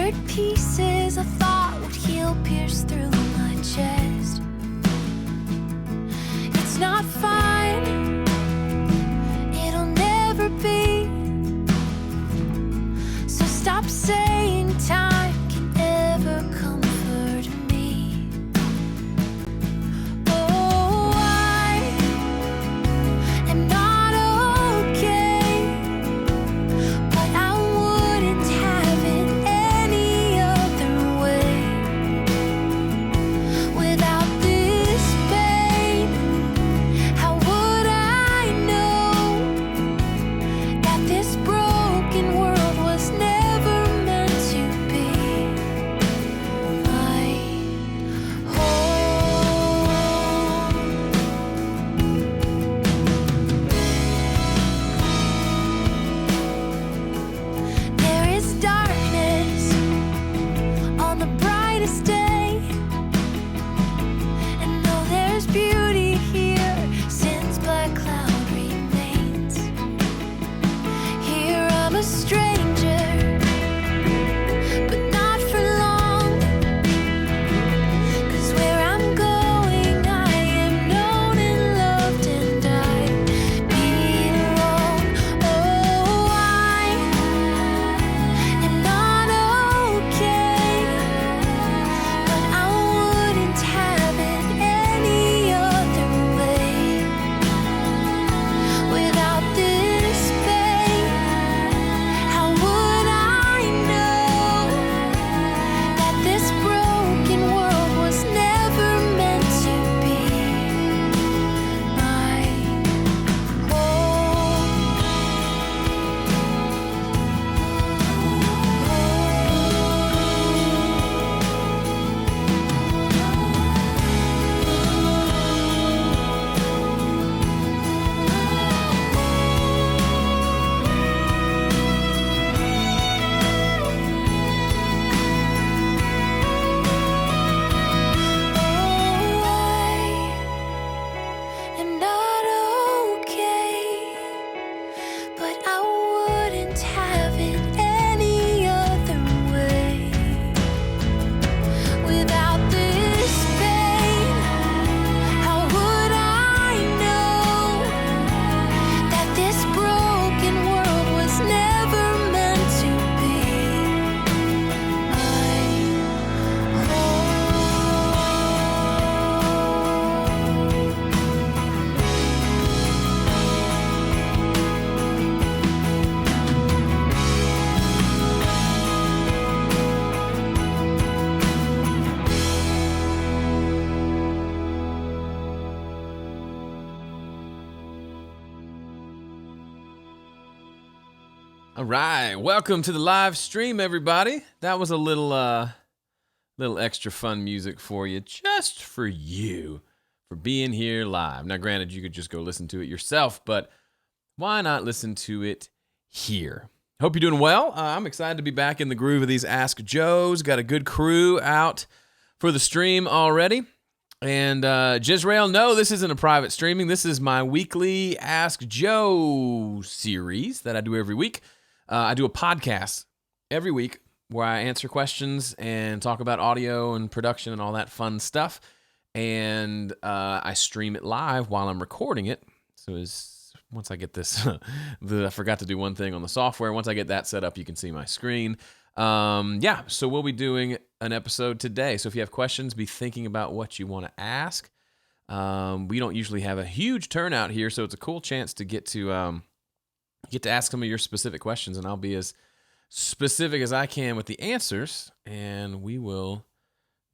Shattered pieces I thought would heal, pierce through my chest. It's not fine, it'll never be. So stop saying time can ever comfort me. Oh, I am not okay, but I wouldn't have it any other way. Without this pain, how would I know that this broken world was never meant to be my home? There is darkness on the brightest day, and though there's beauty here, sin's black cloud remains. Here I'm a stranger, but not for long, 'cause where I'm going I am known and loved and I belong. Oh, I am not okay, but I wouldn't have it any other way. Without this pain, how would I know that this broken world was never meant to be my am not okay, but I wouldn't have it any other way. Without this pain, how would I know that this broken world was never meant to be my All right, welcome to the live stream, everybody. That was a little extra fun music for you, just for you, for being here live. Now, granted, you could just go listen to it yourself, but why not listen to it here? Hope you're doing well. I'm excited to be back in the groove of these Ask Joes. Got a good crew out for the stream already. And Jezreel, no, this isn't a private streaming. This is my weekly Ask Joe series that I do every week. I do a podcast every week where I answer questions and talk about audio and production and all that fun stuff. And I stream it live while I'm recording it. So once I get this, I forgot to do one thing on the software. Once I get that set up, you can see my screen. So we'll be doing an episode today. So if you have questions, be thinking about what you want to ask. We don't usually have a huge turnout here, so it's a cool chance to get to ask some of your specific questions, and I'll be as specific as I can with the answers, and we will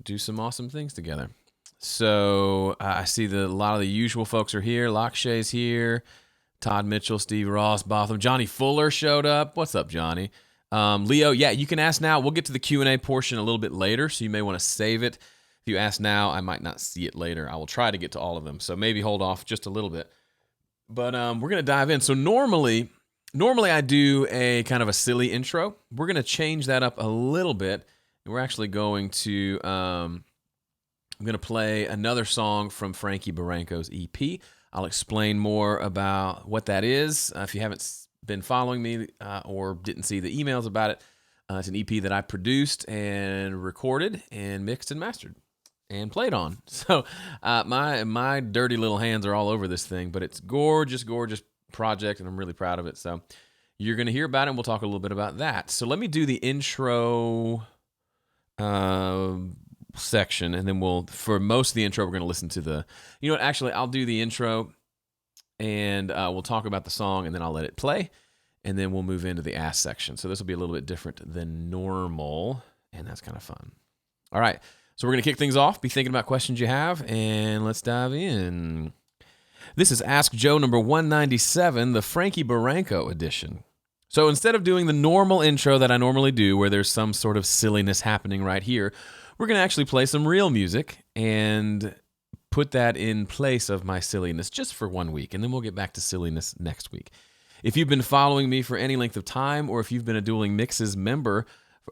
do some awesome things together. So I see that a lot of the usual folks are here. Lakshay's here. Todd Mitchell, Steve Ross, Botham. Johnny Fuller showed up. What's up, Johnny? Leo, yeah, you can ask now. We'll get to the Q&A portion a little bit later, so you may want to save it. If you ask now, I might not see it later. I will try to get to all of them, so maybe hold off just a little bit. But we're going to dive in. So normally I do a kind of a silly intro. We're going to change that up a little bit. And we're actually going to I'm going to play another song from Frankie Barranco's EP. I'll explain more about what that is. If you haven't been following me or didn't see the emails about it, It's an EP that I produced and recorded and mixed and mastered and played on. So my dirty little hands are all over this thing, but it's gorgeous, gorgeous project, and I'm really proud of it. So you're going to hear about it, and we'll talk a little bit about that. So let me do the intro section, and then for most of the intro, we're going to listen to actually, I'll do the intro, and we'll talk about the song, and then I'll let it play, and then we'll move into the Ask section. So this will be a little bit different than normal, and that's kind of fun. All right, so we're going to kick things off. Be thinking about questions you have, and let's dive in. This is Ask Joe number 197, the Frankie Barranco edition. So instead of doing the normal intro that I normally do, where there's some sort of silliness happening right here, we're going to actually play some real music and put that in place of my silliness just for 1 week, and then we'll get back to silliness next week. If you've been following me for any length of time, or if you've been a Dueling Mixes member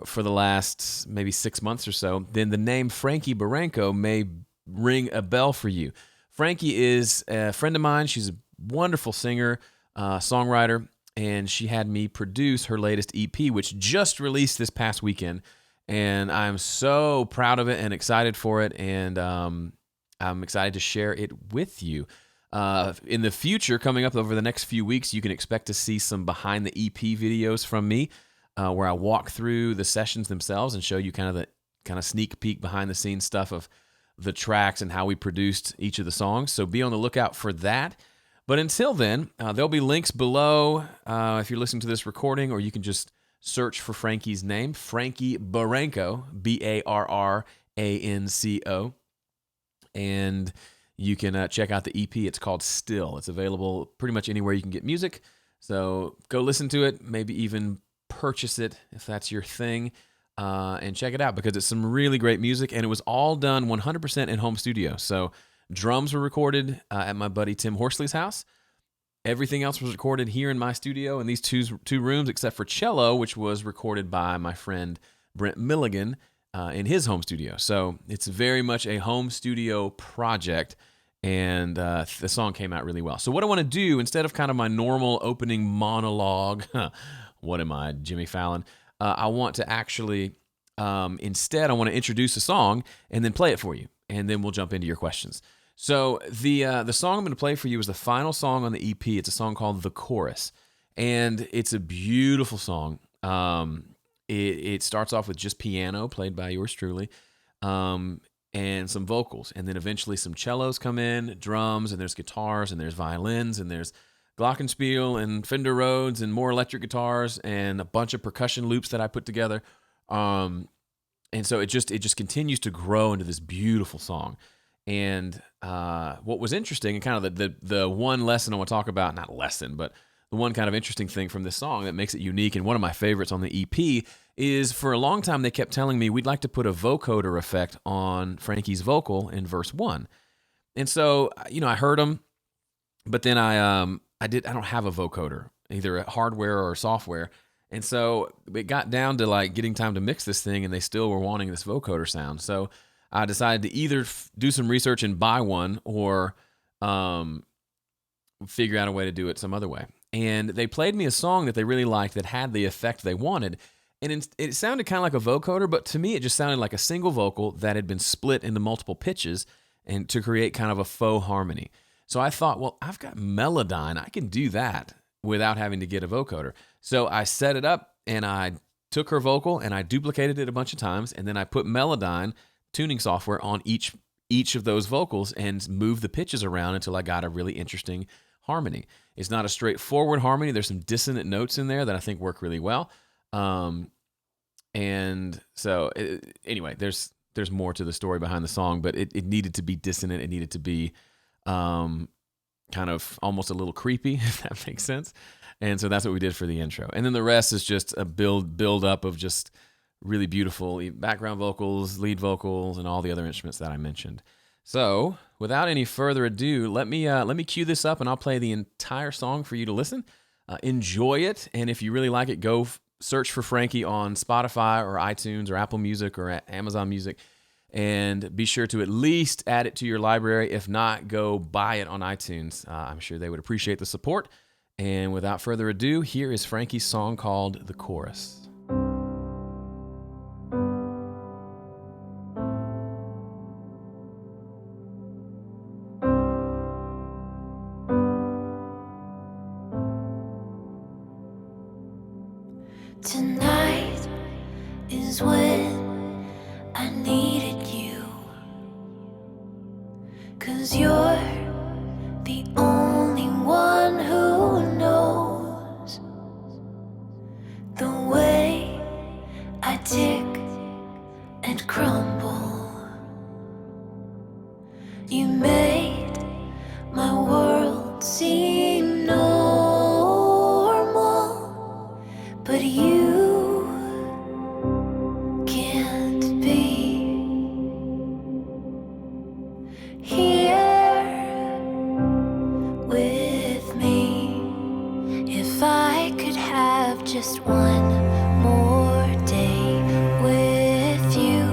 for the last maybe 6 months or so, then the name Frankie Barranco may ring a bell for you. Frankie is a friend of mine. She's a wonderful singer, songwriter, and she had me produce her latest EP, which just released this past weekend, and I'm so proud of it and excited for it, and I'm excited to share it with you. In the future, coming up over the next few weeks, you can expect to see some behind the EP videos from me, where I walk through the sessions themselves and show you kind of sneak peek behind the scenes stuff of the tracks and how we produced each of the songs. So be on the lookout for that. But until then, there'll be links below if you're listening to this recording, or you can just search for Frankie's name, Frankie Barranco, Barranco, and you can check out the EP. It's called Still. It's available pretty much anywhere you can get music. So go listen to it, maybe even purchase it if that's your thing, and check it out, because it's some really great music, and it was all done 100% in home studio. So drums were recorded at my buddy Tim Horsley's house. Everything else was recorded here in my studio in these two rooms, except for cello, which was recorded by my friend Brent Milligan in his home studio. So it's very much a home studio project, and the song came out really well. So what I want to do, instead of kind of my normal opening monologue, what am I, Jimmy Fallon? I want to actually, instead, I want to introduce a song and then play it for you, and then we'll jump into your questions. So the song I'm going to play for you is the final song on the EP. It's a song called The Chorus, and it's a beautiful song. It starts off with just piano played by yours truly, and some vocals, and then eventually some cellos come in, drums, and there's guitars, and there's violins, and there's glockenspiel and Fender Rhodes and more electric guitars and a bunch of percussion loops that I put together. And so it just continues to grow into this beautiful song. And what was interesting, and kind of the one lesson I want to talk about, not lesson, but the one kind of interesting thing from this song that makes it unique, and one of my favorites on the EP, is for a long time they kept telling me we'd like to put a vocoder effect on Frankie's vocal in verse 1. And so, I heard them, but then I don't have a vocoder, either hardware or software. And so it got down to like getting time to mix this thing, and they still were wanting this vocoder sound. So I decided to either do some research and buy one, or figure out a way to do it some other way. And they played me a song that they really liked that had the effect they wanted. And it sounded kind of like a vocoder, but to me it just sounded like a single vocal that had been split into multiple pitches and to create kind of a faux harmony. So I thought, well, I've got Melodyne. I can do that without having to get a vocoder. So I set it up, and I took her vocal and I duplicated it a bunch of times, and then I put Melodyne tuning software on each of those vocals and moved the pitches around until I got a really interesting harmony. It's not a straightforward harmony. There's some dissonant notes in there that I think work really well. And so anyway, there's more to the story behind the song, but it needed to be dissonant. It needed to be kind of almost a little creepy, if that makes sense. And so that's what we did for the intro. And then the rest is just a build up of just really beautiful background vocals, lead vocals, and all the other instruments that I mentioned. So without any further ado, let me cue this up, and I'll play the entire song for you to listen. Enjoy it, and if you really like it, go search for Frankie on Spotify or iTunes or Apple Music or Amazon Music, and be sure to at least add it to your library. If not, go buy it on iTunes. I'm sure they would appreciate the support. And without further ado, here is Frankie's song called The Chorus. was when I needed you. 'Cause you're the only one who knows the way I tick and crumble. You made my world seem normal, but you can't be here with me. If I could have just one more day with you,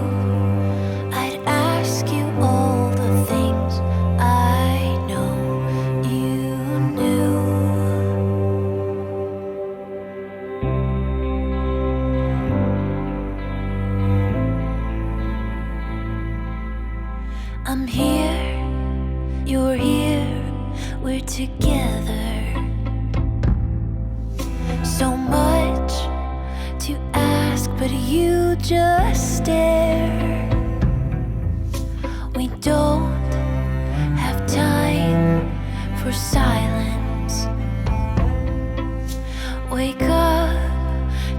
I'd ask you all the things I know you knew. I'm here, you're here, we're together. So much to ask, but you just stare. We don't have time for silence. Wake up,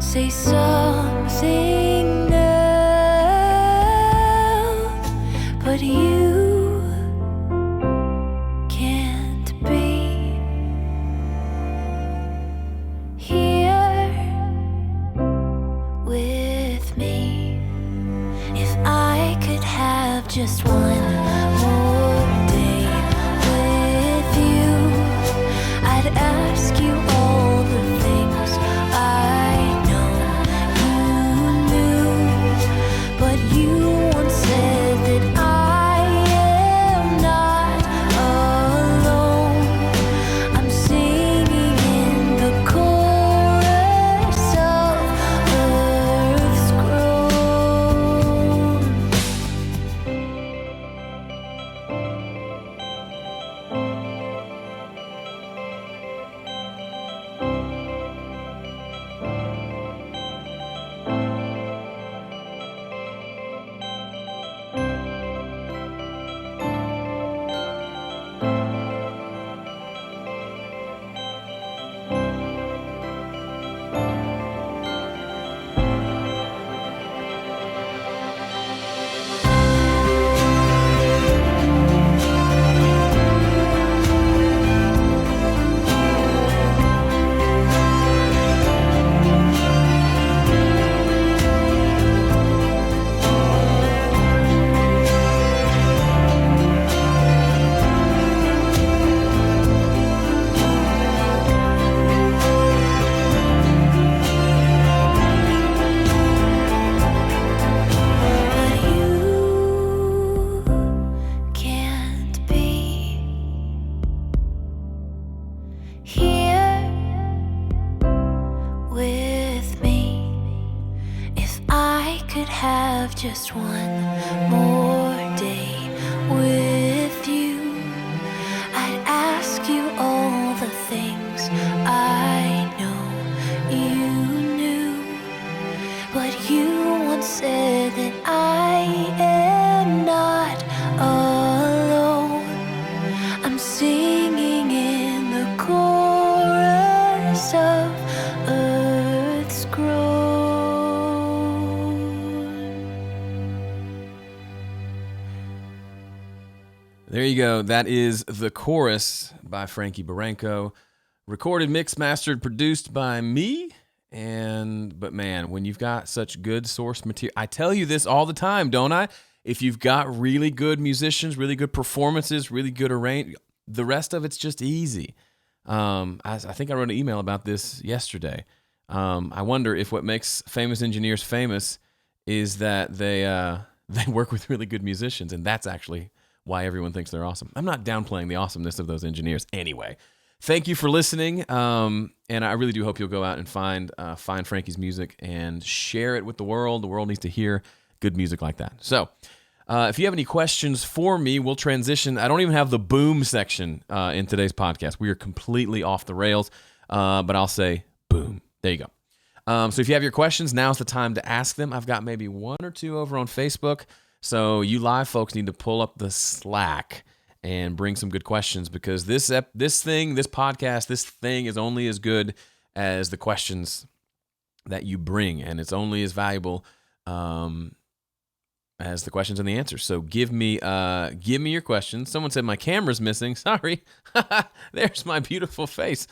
say something now, but you can't be here with me. If I could have just one more day with you, I'd ask you all the things I know you knew. But you once said that I am not alone. I'm singing in the chorus of Earth's groan. But you can't be here with me. If I could have just one more day with you, I'd ask you all the things I know you knew. But you once said that I am not alone. I'm singing in the chorus of Earth's groan. There you go. That is The Chorus by Frankie Barranco. Recorded, mixed, mastered, produced by me. But man, when you've got such good source material, I tell you this all the time, don't I? If you've got really good musicians, really good performances, really good arrange, the rest of it's just easy. I think I wrote an email about this yesterday. I wonder if what makes famous engineers famous is that they work with really good musicians, and that's actually why everyone thinks they're awesome. I'm not downplaying the awesomeness of those engineers anyway. Thank you for listening, and I really do hope you'll go out and find Frankie's music and share it with the world. The world needs to hear good music like that. So if you have any questions for me, we'll transition. I don't even have the boom section in today's podcast. We are completely off the rails, but I'll say boom. There you go. So if you have your questions, now's the time to ask them. I've got maybe one or two over on Facebook. So you live folks need to pull up the Slack and bring some good questions, because this podcast, this thing is only as good as the questions that you bring, and it's only as valuable as the questions and the answers. So give me your questions. Someone said my camera's missing. Sorry. There's my beautiful face.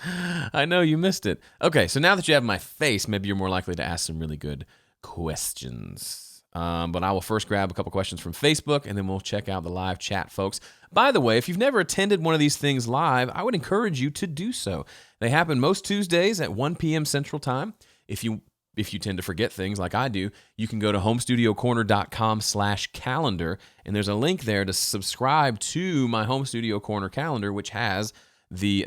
I know you missed it. Okay, so now that you have my face, maybe you're more likely to ask some really good questions. But I will first grab a couple questions from Facebook, and then we'll check out the live chat, folks. By the way, if you've never attended one of these things live, I would encourage you to do so. They happen most Tuesdays at 1 p.m. Central Time. If you tend to forget things like I do, you can go to homestudiocorner.com/calendar, and there's a link there to subscribe to my Home Studio Corner calendar, which has the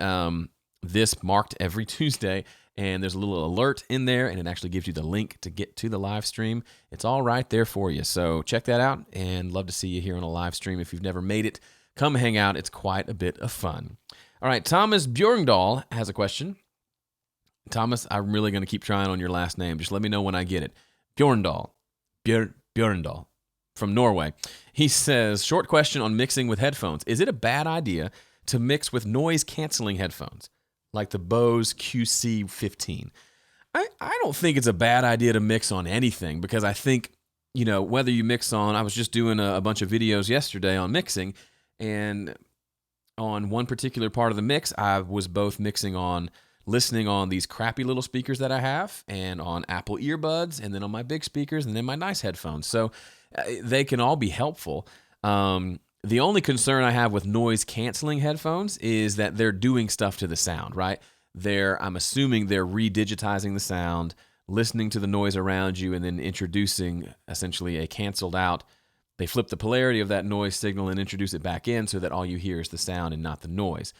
this marked every Tuesday, and there's a little alert in there, and it actually gives you the link to get to the live stream. It's all right there for you, so check that out, and love to see you here on a live stream. If you've never made it, come hang out. It's quite a bit of fun. All right, Thomas Bjorndal has a question. Thomas, I'm really going to keep trying on your last name. Just let me know when I get it. Bjorndal. Bjorndal from Norway. He says, short question on mixing with headphones. Is it a bad idea to mix with noise-canceling headphones, like the Bose QC15? I don't think it's a bad idea to mix on anything, because I think, whether you mix on, I was just doing a bunch of videos yesterday on mixing, and on one particular part of the mix, I was both listening on these crappy little speakers that I have, and on Apple earbuds, and then on my big speakers, and then my nice headphones. So they can all be helpful. The only concern I have with noise-canceling headphones is that they're doing stuff to the sound, right? I'm assuming they're redigitizing the sound, listening to the noise around you, and then introducing essentially a canceled out. They flip the polarity of that noise signal and introduce it back in so that all you hear is the sound and not the noise.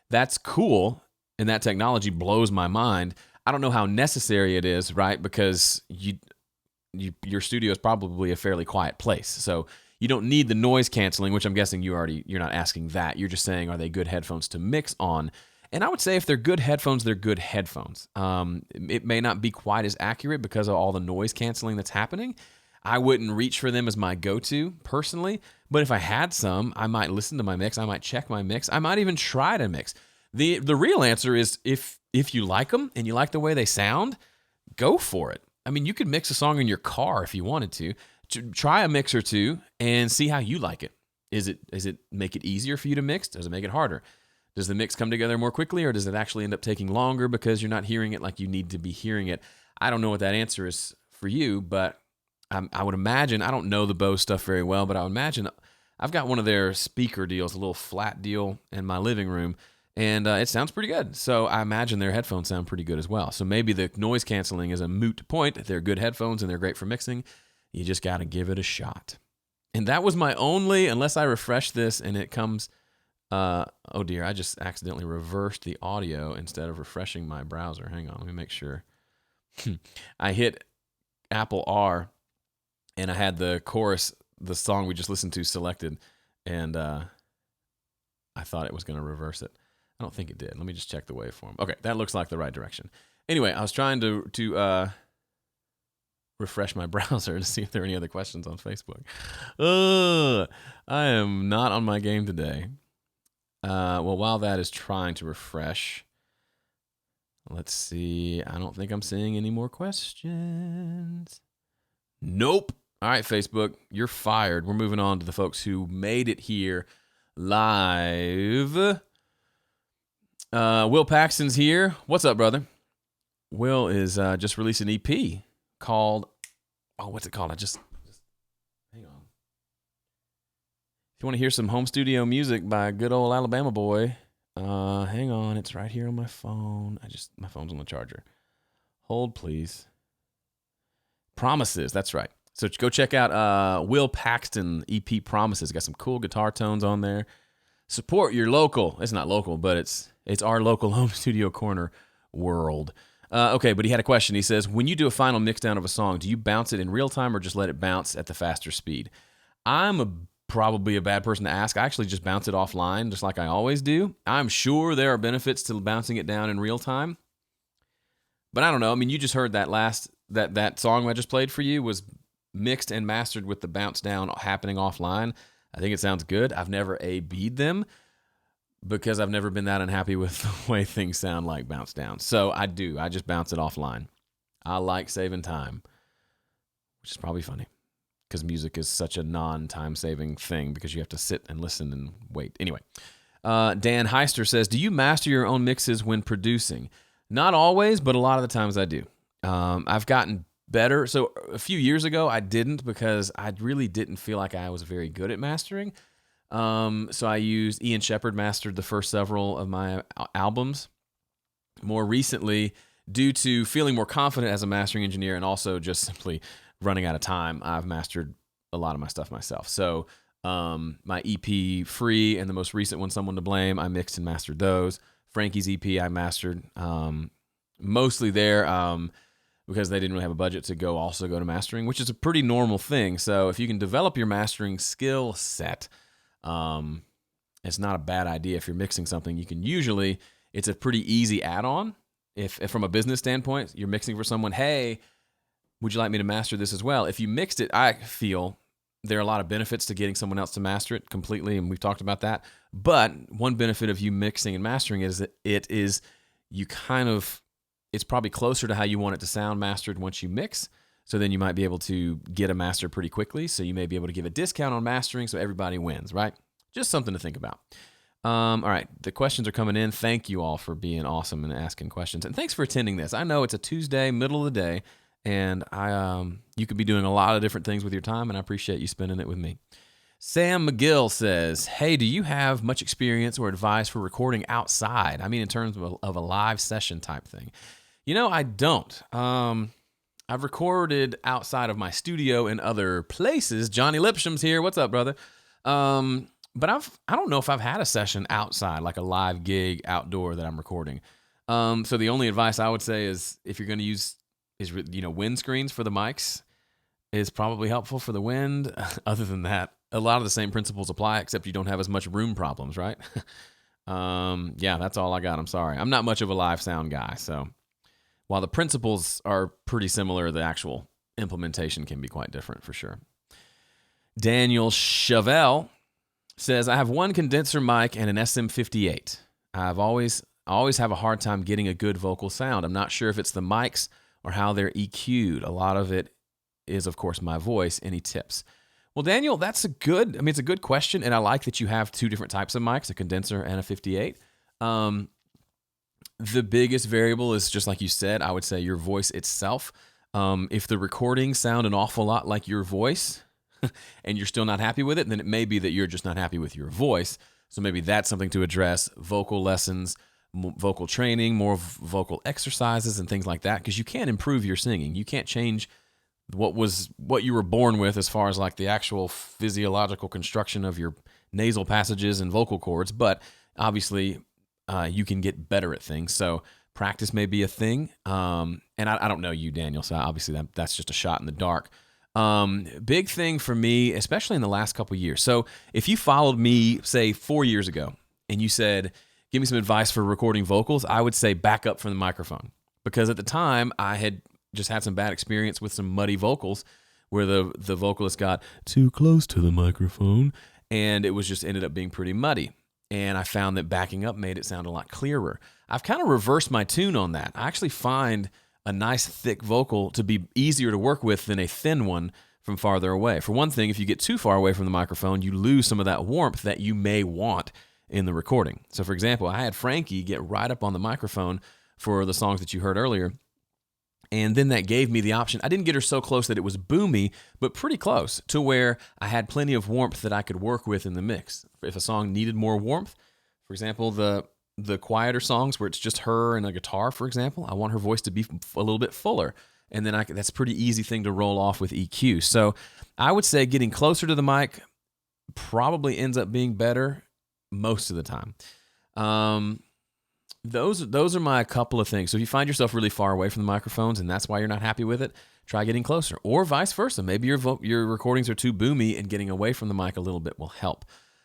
That's cool, and that technology blows my mind. I don't know how necessary it is, right? Because your studio is probably a fairly quiet place, so you don't need the noise canceling, which I'm guessing you're not asking that. You're just saying, are they good headphones to mix on? And I would say if they're good headphones, they're good headphones. It may not be quite as accurate because of all the noise canceling that's happening. I wouldn't reach for them as my go-to personally, but if I had some, I might listen to my mix. I might check my mix. I might even try to mix. The real answer is if you like them and you like the way they sound, go for it. I mean, you could mix a song in your car if you wanted to. Try a mix or two and see how you like it. Is it make it easier for you to mix? Does it make it harder? Does the mix come together more quickly, or does it actually end up taking longer because you're not hearing it like you need to be hearing it? I don't know what that answer is for you, but I would imagine, I don't know the Bose stuff very well, but I would imagine I've got one of their speaker deals, a little flat deal in my living room, and it sounds pretty good. So I imagine their headphones sound pretty good as well. So maybe the noise canceling is a moot point. They're good headphones and they're great for mixing. You just got to give it a shot. And that was my only, unless I refresh this and it comes, oh dear, I just accidentally reversed the audio instead of refreshing my browser. Hang on, let me make sure. I hit Apple R and I had the chorus, the song we just listened to, selected, and I thought it was going to reverse it. I don't think it did. Let me just check the waveform. Okay, that looks like the right direction. Anyway, I was trying to refresh my browser to see if there are any other questions on Facebook. I am not on my game today. Well, while that is trying to refresh, let's see. I don't think I'm seeing any more questions. Nope. All right, Facebook, you're fired. We're moving on to the folks who made it here live. Will Paxton's here. What's up, brother? Will is just released an EP called, what's it called? I just hang on. If you want to hear some home studio music by good old Alabama boy, hang on. It's right here on my phone. My phone's on the charger. Hold, please. Promises. That's right. So go check out Will Paxton EP Promises. Got some cool guitar tones on there. Support your local. It's not local, but it's our local home studio corner world. Okay, but he had a question. He says, when you do a final mixdown of a song, do you bounce it in real time or just let it bounce at the faster speed? I'm probably a bad person to ask. I actually just bounce it offline, just like I always do. I'm sure there are benefits to bouncing it down in real time, But I don't know. I mean, you just heard that song I just played for you was mixed and mastered with the bounce down happening offline. I think it sounds good. I've never A-B'd them because I've never been that unhappy with the way things sound like bounce down. So I just bounce it offline. I like saving time, which is probably funny because music is such a non-time saving thing because you have to sit and listen and wait. Anyway, Dan Heister says, do you master your own mixes when producing? Not always, but a lot of the times I do. I've gotten better. So a few years ago, I didn't because I really didn't feel like I was very good at mastering. So I used Ian Shepherd mastered the first several of my albums. More recently, due to feeling more confident as a mastering engineer and also just simply running out of time, I've mastered a lot of my stuff myself. So my EP Free and the most recent one, Someone to Blame, I mixed and mastered those. Frankie's EP I mastered mostly there because they didn't really have a budget to go to mastering, which is a pretty normal thing. So if you can develop your mastering skill set, it's not a bad idea. If you're mixing something, you can usually, it's a pretty easy add-on. If from a business standpoint, you're mixing for someone, hey, would you like me to master this as well? If you mixed it, I feel there are a lot of benefits to getting someone else to master it completely, and we've talked about that. But one benefit of you mixing and mastering is that it's probably closer to how you want it to sound mastered once you mix. So then you might be able to get a master pretty quickly. So you may be able to give a discount on mastering so everybody wins, right? Just something to think about. All right, the questions are coming in. Thank you all for being awesome and asking questions. And thanks for attending this. I know it's a Tuesday, middle of the day, and you could be doing a lot of different things with your time, and I appreciate you spending it with me. Sam McGill says, hey, do you have much experience or advice for recording outside? I mean, in terms of a live session type thing. I don't. I've recorded outside of my studio in other places. Johnny Lipsham's here. What's up, brother? But I don't know if I've had a session outside, like a live gig outdoor that I'm recording. So the only advice I would say is if you're going to use wind screens for the mics is probably helpful for the wind. Other than that, a lot of the same principles apply, except you don't have as much room problems, right? Yeah, that's all I got. I'm sorry. I'm not much of a live sound guy, so while the principles are pretty similar, the actual implementation can be quite different for sure. Daniel Chevelle says, I have one condenser mic and an SM58. I always have a hard time getting a good vocal sound. I'm not sure if it's the mics or how they're EQ'd. A lot of it is, of course, my voice. Any tips? Well, Daniel, it's a good question, and I like that you have two different types of mics, a condenser and a 58. The biggest variable is, just like you said, I would say your voice itself. If the recordings sound an awful lot like your voice and you're still not happy with it, then it may be that you're just not happy with your voice. So maybe that's something to address. Vocal lessons, vocal training, more vocal exercises and things like that, because you can't improve your singing. You can't change what you were born with as far as like the actual physiological construction of your nasal passages and vocal cords, but obviously you can get better at things. So practice may be a thing. And I don't know you, Daniel, so obviously that's just a shot in the dark. Big thing for me, especially in the last couple of years. So if you followed me, say 4 years ago, and you said, give me some advice for recording vocals, I would say back up from the microphone. Because at the time, I had just had some bad experience with some muddy vocals where the vocalist got too close to the microphone, and it was just ended up being pretty muddy. And I found that backing up made it sound a lot clearer. I've kind of reversed my tune on that. I actually find a nice thick vocal to be easier to work with than a thin one from farther away. For one thing, if you get too far away from the microphone, you lose some of that warmth that you may want in the recording. So for example, I had Frankie get right up on the microphone for the songs that you heard earlier, and then that gave me the option. I didn't get her so close that it was boomy, but pretty close to where I had plenty of warmth that I could work with in the mix. If a song needed more warmth, for example, the quieter songs where it's just her and a guitar, for example, I want her voice to be a little bit fuller. And then that's a pretty easy thing to roll off with EQ. So I would say getting closer to the mic probably ends up being better most of the time. Those are my couple of things. So if you find yourself really far away from the microphones and that's why you're not happy with it, try getting closer. Or vice versa. Maybe your recordings are too boomy and getting away from the mic a little bit will help.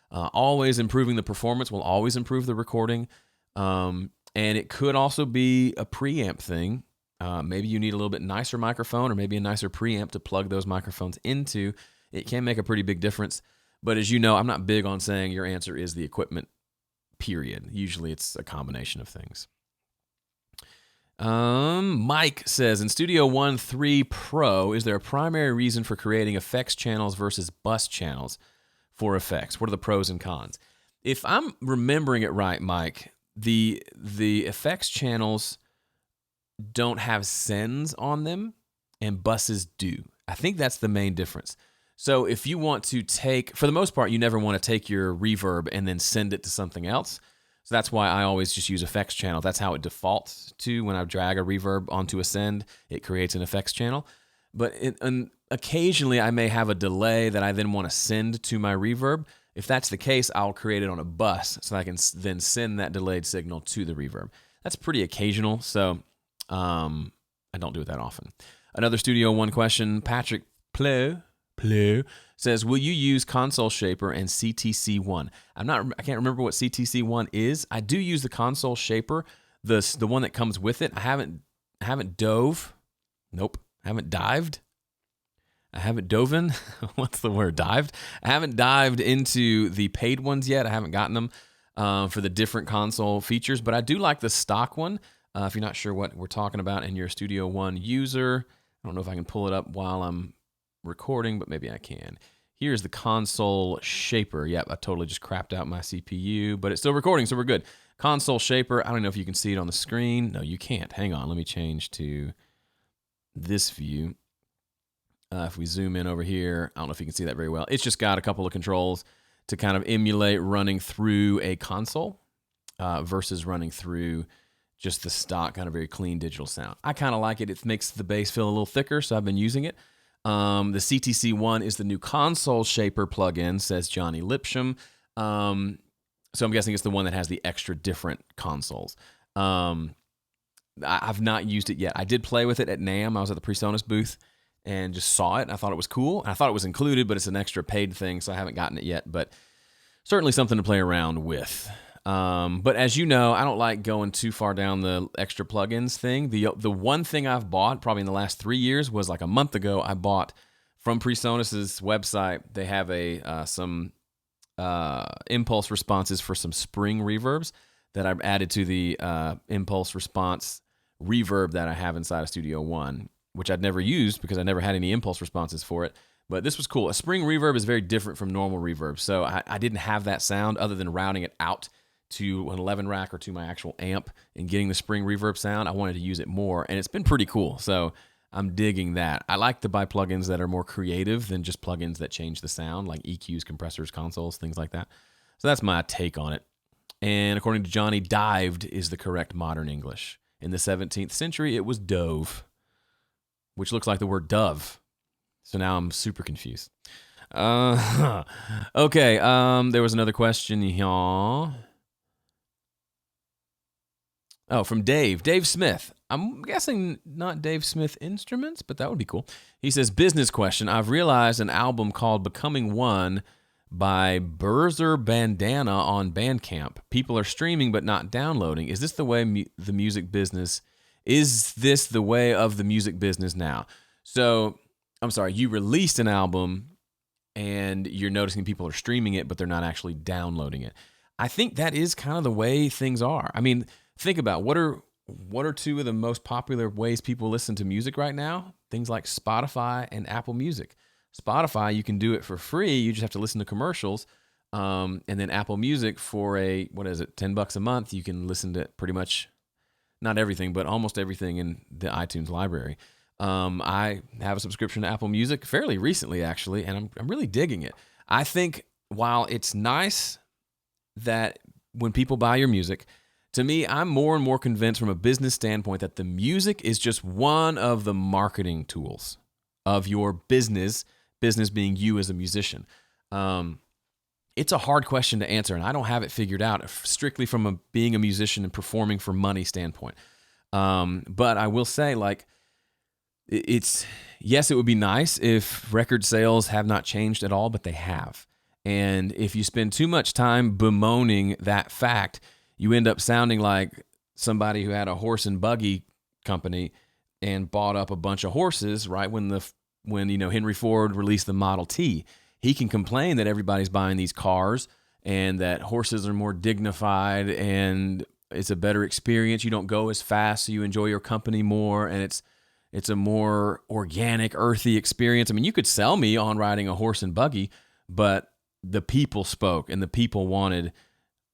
Always improving the performance will always improve the recording. And it could also be a preamp thing. Maybe you need a little bit nicer microphone or maybe a nicer preamp to plug those microphones into. It can make a pretty big difference. But as you know, I'm not big on saying your answer is the equipment, period. Usually it's a combination of things. Mike says, in Studio One 3 Pro, is there a primary reason for creating effects channels versus bus channels for effects? What are the pros and cons? If I'm remembering it right, Mike, the effects channels don't have sends on them and buses do. I think that's the main difference. So if you want to take, for the most part, you never want to take your reverb and then send it to something else. So that's why I always just use effects channel. That's how it defaults to when I drag a reverb onto a send. It creates an effects channel. But occasionally I may have a delay that I then want to send to my reverb. If that's the case, I'll create it on a bus so I can then send that delayed signal to the reverb. That's pretty occasional, so I don't do it that often. Another Studio One question, Patrick Pleu says, will you use Console Shaper and CTC1? I can't remember what CTC1 is. I do use the Console Shaper, the one that comes with it. I haven't dove. Nope. I haven't dived. I haven't dove. What's the word? Dived? I haven't dived into the paid ones yet. I haven't gotten them for the different console features, but I do like the stock one. If you're not sure what we're talking about and you're a Studio One user, I don't know if I can pull it up while I'm recording, but maybe I can. Here's the Console Shaper. Yep, I totally just crapped out my CPU, but it's still recording, so we're good. Console Shaper, I don't know if you can see it on the screen. No, you can't. Hang on, let me change to this view. If we zoom in over here, I don't know if you can see that very well. It's just got a couple of controls to kind of emulate running through a console versus running through just the stock kind of very clean digital sound. I kind of like it. It makes the bass feel a little thicker, so I've been using it. The CTC1 is the new Console Shaper plugin, says Johnny Lipsham. So I'm guessing it's the one that has the extra different consoles. I've not used it yet. I did play with it at NAMM. I was at the PreSonus booth and just saw it. I thought it was cool. I thought it was included, but it's an extra paid thing, so I haven't gotten it yet. But certainly something to play around with. But as you know, I don't like going too far down the extra plugins thing. The one thing I've bought probably in the last 3 years was like a month ago. I bought from PreSonus's website. They have some impulse responses for some spring reverbs that I've added to the impulse response reverb that I have inside of Studio One, which I'd never used because I never had any impulse responses for it. But this was cool. A spring reverb is very different from normal reverb. So I didn't have that sound other than routing it out to an 11 rack or to my actual amp and getting the spring reverb sound. I wanted to use it more, and it's been pretty cool. So I'm digging that. I like to buy plugins that are more creative than just plugins that change the sound, like EQs, compressors, consoles, things like that. So that's my take on it. And according to Johnny, dived is the correct modern English. In the 17th century, it was dove, which looks like the word dove. So now I'm super confused. Okay, there was another question here. Oh, from Dave. Dave Smith. I'm guessing not Dave Smith Instruments, but that would be cool. He says, business question. I've realized an album called Becoming One by Burzer Bandana on Bandcamp. People are streaming but not downloading. Is this the way the music business? Is this the way of the music business now? So, I'm sorry, you released an album and you're noticing people are streaming it, but they're not actually downloading it. I think that is kind of the way things are. I mean, think about what are two of the most popular ways people listen to music right now? Things like Spotify and Apple Music. Spotify, you can do it for free. You just have to listen to commercials. And then Apple Music for $10 a month, you can listen to pretty much, not everything, but almost everything in the iTunes library. I have a subscription to Apple Music fairly recently, actually, and I'm really digging it. I think while it's nice that when people buy your music, to me, I'm more and more convinced from a business standpoint that the music is just one of the marketing tools of your business being you as a musician. It's a hard question to answer, and I don't have it figured out strictly from being a musician and performing for money standpoint. But I will say, like, yes, it would be nice if record sales have not changed at all, but they have. And if you spend too much time bemoaning that fact, you end up sounding like somebody who had a horse and buggy company and bought up a bunch of horses right when Henry Ford released the Model T. He can complain that everybody's buying these cars and that horses are more dignified and it's a better experience. You don't go as fast, so you enjoy your company more, and it's a more organic, earthy experience. I mean, you could sell me on riding a horse and buggy, but the people spoke and the people wanted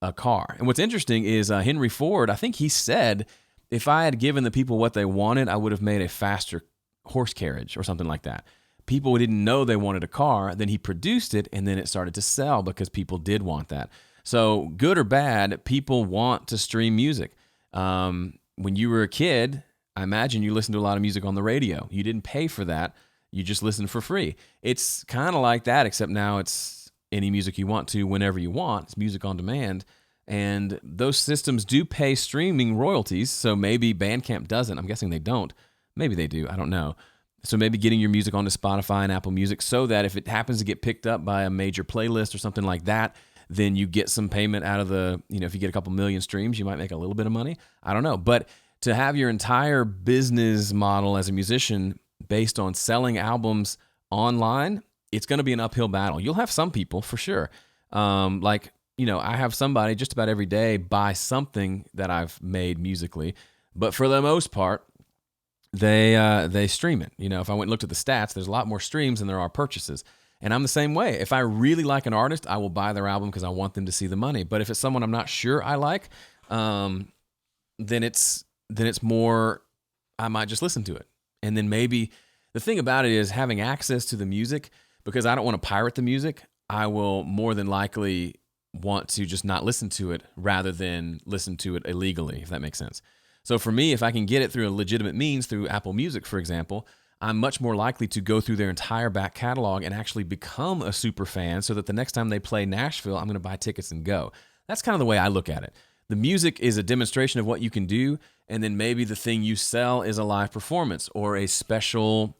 a car. And what's interesting is Henry Ford, I think he said, if I had given the people what they wanted, I would have made a faster horse carriage or something like that. People didn't know they wanted a car. Then he produced it, and then it started to sell because people did want that. So good or bad, people want to stream music. When you were a kid, I imagine you listened to a lot of music on the radio. You didn't pay for that. You just listened for free. It's kind of like that, except now it's any music you want to whenever you want. It's music on demand. And those systems do pay streaming royalties, so maybe Bandcamp doesn't. I'm guessing they don't. Maybe they do. I don't know. So maybe getting your music onto Spotify and Apple Music so that if it happens to get picked up by a major playlist or something like that, then you get some payment out of if you get a couple million streams, you might make a little bit of money. I don't know. But to have your entire business model as a musician based on selling albums online, it's going to be an uphill battle. You'll have some people for sure. I have somebody just about every day buy something that I've made musically, but for the most part, they stream it. If I went and looked at the stats, there's a lot more streams than there are purchases. And I'm the same way. If I really like an artist, I will buy their album because I want them to see the money. But if it's someone I'm not sure I like, then it's more, I might just listen to it. And then maybe the thing about it is having access to the music, because I don't want to pirate the music, I will more than likely want to just not listen to it rather than listen to it illegally, if that makes sense. So for me, if I can get it through a legitimate means, through Apple Music, for example, I'm much more likely to go through their entire back catalog and actually become a super fan so that the next time they play Nashville, I'm going to buy tickets and go. That's kind of the way I look at it. The music is a demonstration of what you can do, and then maybe the thing you sell is a live performance or a special,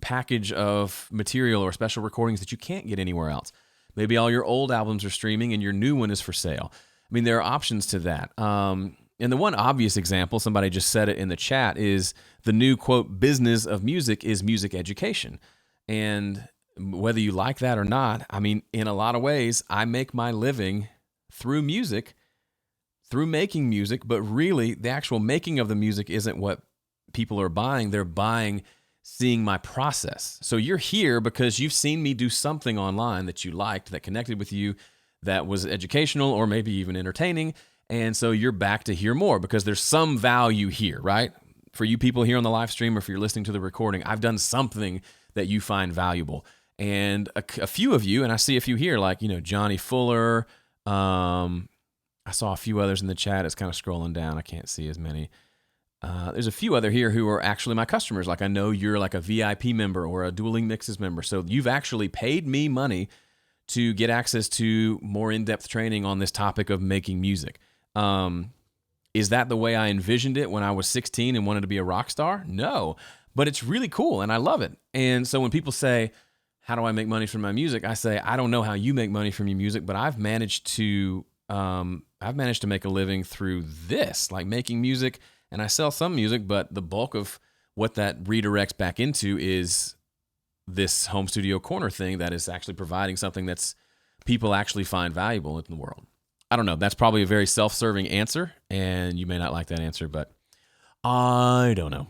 package of material or special recordings that you can't get anywhere else. Maybe all your old albums are streaming and your new one is for sale. I mean, there are options to that. And the one obvious example, somebody just said it in the chat, is the new, quote, business of music is music education. And whether you like that or not, I mean, in a lot of ways, I make my living through music, through making music, but really the actual making of the music isn't what people are buying. They're buying seeing my process. So you're here because you've seen me do something online that you liked, that connected with you, that was educational or maybe even entertaining. And so you're back to hear more because there's some value here, right? For you people here on the live stream or if you're listening to the recording, I've done something that you find valuable. And a few of you, and I see a few here, like, Johnny Fuller. I saw a few others in the chat. It's kind of scrolling down. I can't see as many. There's a few other here who are actually my customers. Like I know you're like a VIP member or a Dueling Mixes member. So you've actually paid me money to get access to more in-depth training on this topic of making music. Is that the way I envisioned it when I was 16 and wanted to be a rock star? No, but it's really cool and I love it. And so when people say, how do I make money from my music? I say, I don't know how you make money from your music, but I've managed to make a living through this, like making music. And I sell some music, but the bulk of what that redirects back into is this home studio corner thing that is actually providing something that's people actually find valuable in the world. I don't know. That's probably a very self-serving answer, and you may not like that answer, but I don't know.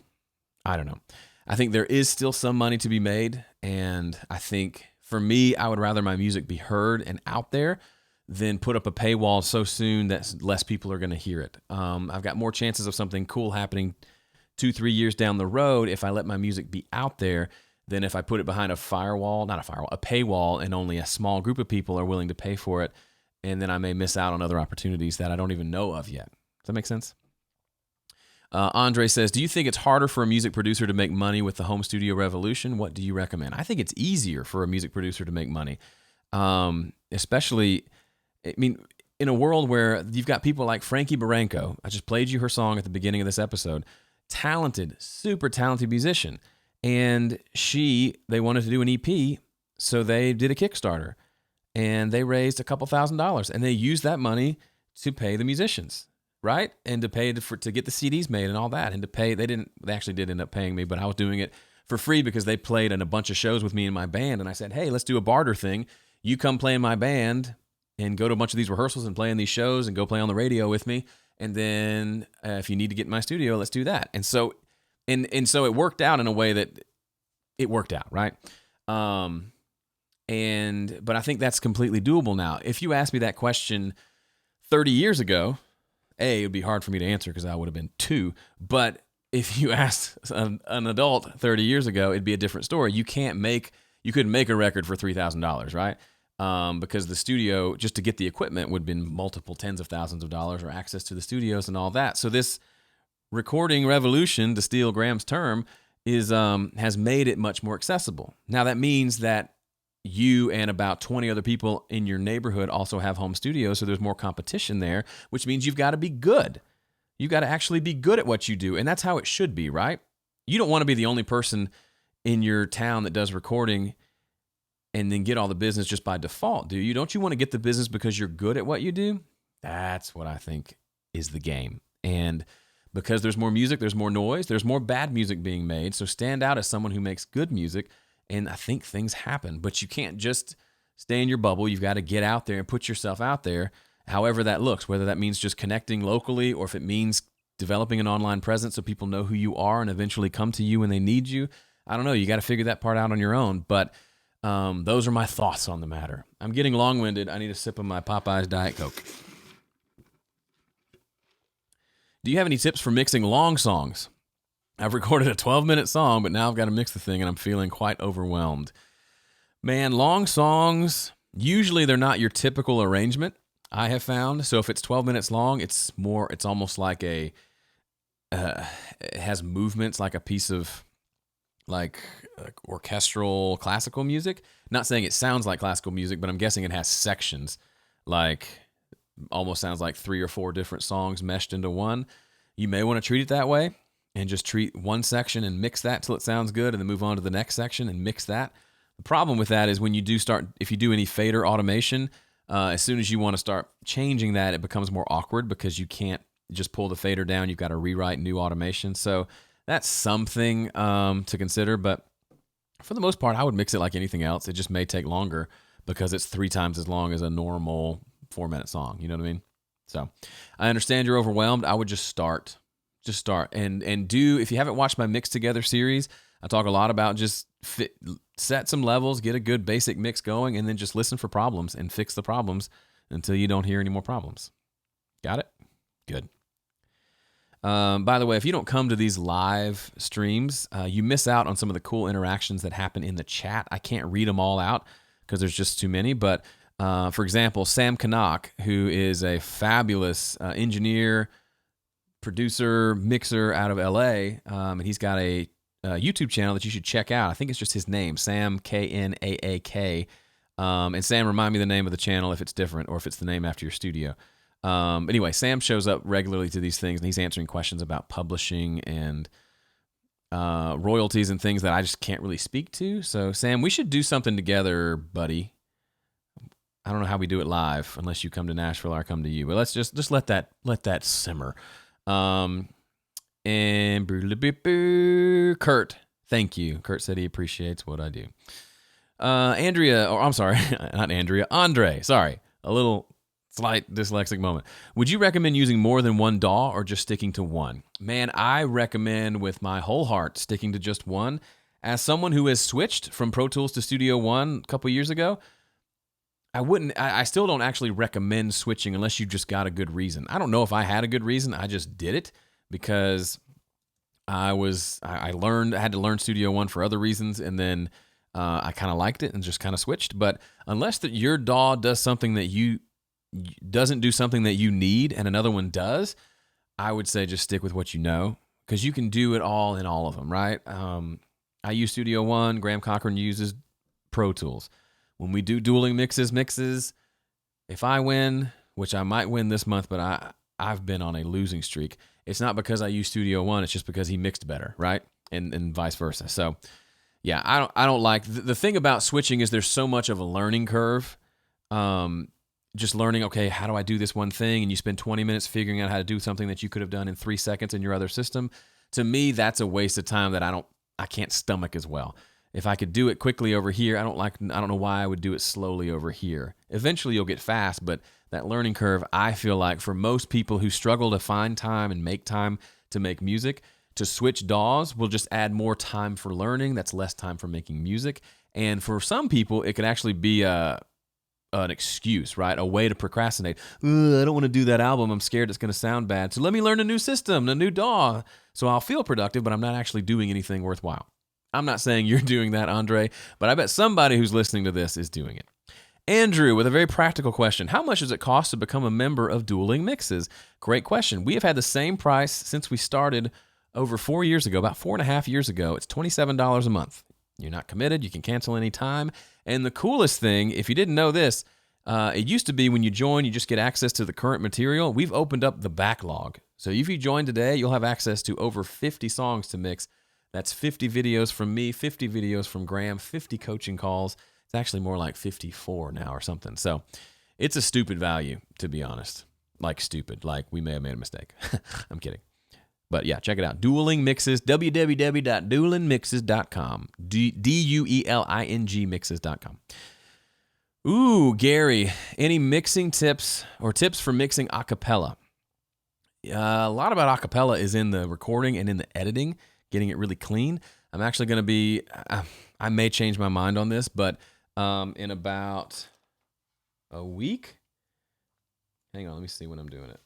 I think there is still some money to be made, and I think for me, I would rather my music be heard and out there than put up a paywall so soon that less people are going to hear it. I've got more chances of something cool happening 2-3 years down the road if I let my music be out there than if I put it behind a paywall, and only a small group of people are willing to pay for it. And then I may miss out on other opportunities that I don't even know of yet. Does that make sense? Andre says, do you think it's harder for a music producer to make money with the home studio revolution? What do you recommend? I think it's easier for a music producer to make money. Especially, in a world where you've got people like Frankie Barranco. I just played you her song at the beginning of this episode. Talented, super talented musician. And they wanted to do an EP, so they did a Kickstarter. And they raised a couple $1,000s, and they used that money to pay the musicians. right? And to pay to get the CDs made and all that, and to pay. They actually did end up paying me, but I was doing it for free because they played in a bunch of shows with me in my band, and I said, hey, let's do a barter thing. You come play in my band and go to a bunch of these rehearsals and play in these shows and go play on the radio with me. And then if you need to get in my studio, let's do that. And so it worked out in a way that it worked out, right? But I think that's completely doable now. If you asked me that question 30 years ago, it would be hard for me to answer because I would have been 2. But if you asked an adult 30 years ago, it'd be a different story. You couldn't make a record for $3,000, right? Because the studio, just to get the equipment, would have been multiple tens of thousands of dollars, or access to the studios and all that. So this recording revolution, to steal Graham's term, has made it much more accessible. Now that means that you and about 20 other people in your neighborhood also have home studios, so there's more competition there, which means you've got to be good. You've got to actually be good at what you do, and that's how it should be, right? You don't want to be the only person in your town that does recording and then get all the business just by default, do you? Don't you want to get the business because you're good at what you do? That's what I think is the game. And because there's more music, there's more noise, there's more bad music being made, so stand out as someone who makes good music, and I think things happen. But you can't just stay in your bubble. You've got to get out there and put yourself out there, however that looks, whether that means just connecting locally or if it means developing an online presence so people know who you are and eventually come to you when they need you. I don't know. You got to figure that part out on your own. But those are my thoughts on the matter. I'm getting long-winded. I need a sip of my Popeyes Diet Coke. Do you have any tips for mixing long songs? I've recorded a 12-minute song, but now I've got to mix the thing, and I'm feeling quite overwhelmed. Man, long songs, usually they're not your typical arrangement, I have found. So if it's 12 minutes long, it's almost like it has movements like a piece of like orchestral classical music. Not saying it sounds like classical music, but I'm guessing it has sections, like almost sounds like 3 or 4 different songs meshed into one. You may want to treat it that way and just treat one section and mix that till it sounds good and then move on to the next section and mix that. The problem with that is when you if you do any fader automation, as soon as you want to start changing that, it becomes more awkward because you can't just pull the fader down. You've got to rewrite new automation. So that's something to consider. But for the most part, I would mix it like anything else. It just may take longer because it's 3 times as long as a normal 4-minute song. You know what I mean? So I understand you're overwhelmed. I would just start. Just start. And do, if you haven't watched my Mix Together series, I talk a lot about just set some levels, get a good basic mix going, and then just listen for problems and fix the problems until you don't hear any more problems. Got it? Good. By the way, if you don't come to these live streams, you miss out on some of the cool interactions that happen in the chat. I can't read them all out because there's just too many, but for example, Sam Kanak, who is a fabulous engineer, producer, mixer out of LA, and he's got a YouTube channel that you should check out. I think it's just his name, Sam Knaak. And Sam, remind me the name of the channel if it's different or if it's the name after your studio. Anyway, Sam shows up regularly to these things, and he's answering questions about publishing and royalties and things that I just can't really speak to. So, Sam, we should do something together, buddy. I don't know how we do it live unless you come to Nashville or I come to you. But let's just let that simmer. And Kurt, thank you. Kurt said he appreciates what I do. Andrea, or I'm sorry, not Andrea, Andre, sorry. A little slight dyslexic moment. Would you recommend using more than one DAW or just sticking to one? Man, I recommend with my whole heart sticking to just one. As someone who has switched from Pro Tools to Studio One a couple years ago, I still don't actually recommend switching unless you just got a good reason. I don't know if I had a good reason. I just did it because I had to learn Studio One for other reasons, and then I kind of liked it and just kind of switched. But unless that your DAW does something that doesn't do something that you need and another one does, I would say just stick with what you know, because you can do it all in all of them, right? I use Studio One. Graham Cochran uses Pro Tools. When we do dueling mixes, if I win, which I might win this month, but I've been on a losing streak, it's not because I use Studio One, it's just because he mixed better, right? And vice versa. So, yeah, I don't like the thing about switching is there's so much of a learning curve. just learning, okay, how do I do this one thing? And you spend 20 minutes figuring out how to do something that you could have done in 3 seconds in your other system. To me, that's a waste of time that I can't stomach as well. If I could do it quickly over here, I don't know why I would do it slowly over here. Eventually you'll get fast, but that learning curve, I feel like for most people who struggle to find time and make time to make music, to switch DAWs will just add more time for learning. That's less time for making music. And for some people, it could actually be an excuse, right? A way to procrastinate. I don't want to do that album. I'm scared it's going to sound bad. So let me learn a new system, a new DAW. So I'll feel productive, but I'm not actually doing anything worthwhile. I'm not saying you're doing that, Andre, but I bet somebody who's listening to this is doing it. Andrew with a very practical question. How much does it cost to become a member of Dueling Mixes? Great question. We have had the same price since we started over 4 years ago, about 4.5 years ago. It's $27 a month. You're not committed. You can cancel any time. And the coolest thing, if you didn't know this, it used to be when you join, you just get access to the current material. We've opened up the backlog. So if you join today, you'll have access to over 50 songs to mix. That's 50 videos from me, 50 videos from Graham, 50 coaching calls. It's actually more like 54 now or something. So it's a stupid value, to be honest. Like stupid, like we may have made a mistake. I'm kidding. But yeah, check it out. Dueling Mixes, www.duelingmixes.com. DUELING mixes.com. Ooh, Gary, any mixing tips or tips for mixing a cappella? A lot about a cappella is in the recording and in the editing, getting it really clean. I'm actually going to be, I may change my mind on this, but in about a week, hang on, let me see when I'm doing it.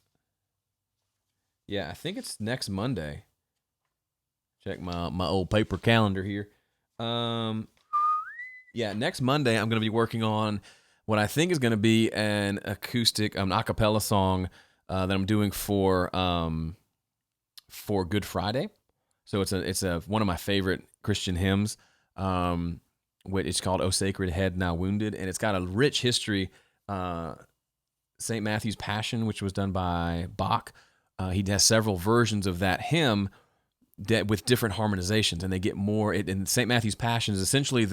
Yeah, I think it's next Monday. Check my old paper calendar here. Yeah, next Monday I'm going to be working on what I think is going to be an acoustic, a cappella song that I'm doing for Good Friday. So it's one of my favorite Christian hymns. It's called "O Sacred Head Now Wounded," and it's got a rich history. St. Matthew's Passion, which was done by Bach. He has several versions of that hymn with different harmonizations, and they get more. And St. Matthew's Passion is essentially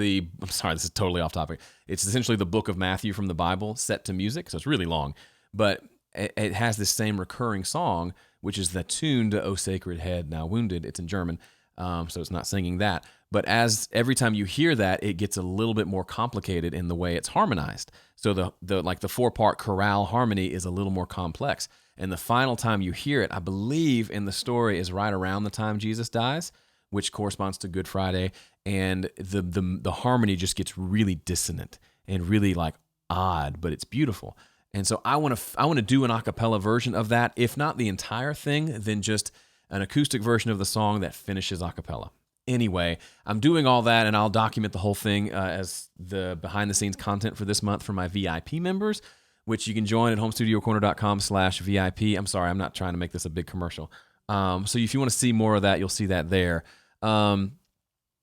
I'm sorry, this is totally off topic. It's essentially the book of Matthew from the Bible set to music, so it's really long. But it has this same recurring song, which is the tune to "O Sacred Head Now Wounded." It's in German, so it's not singing that. But every time you hear that, it gets a little bit more complicated in the way it's harmonized. So the 4-part chorale harmony is a little more complex. And the final time you hear it, I believe in the story, is right around the time Jesus dies, which corresponds to Good Friday. And the harmony just gets really dissonant and really like odd, but it's beautiful. And so I want to do an a cappella version of that. If not the entire thing, then just an acoustic version of the song that finishes a cappella. Anyway, I'm doing all that, and I'll document the whole thing as the behind-the-scenes content for this month for my VIP members, which you can join at homestudiocorner.com/VIP. I'm sorry, I'm not trying to make this a big commercial. So if you want to see more of that, you'll see that there. But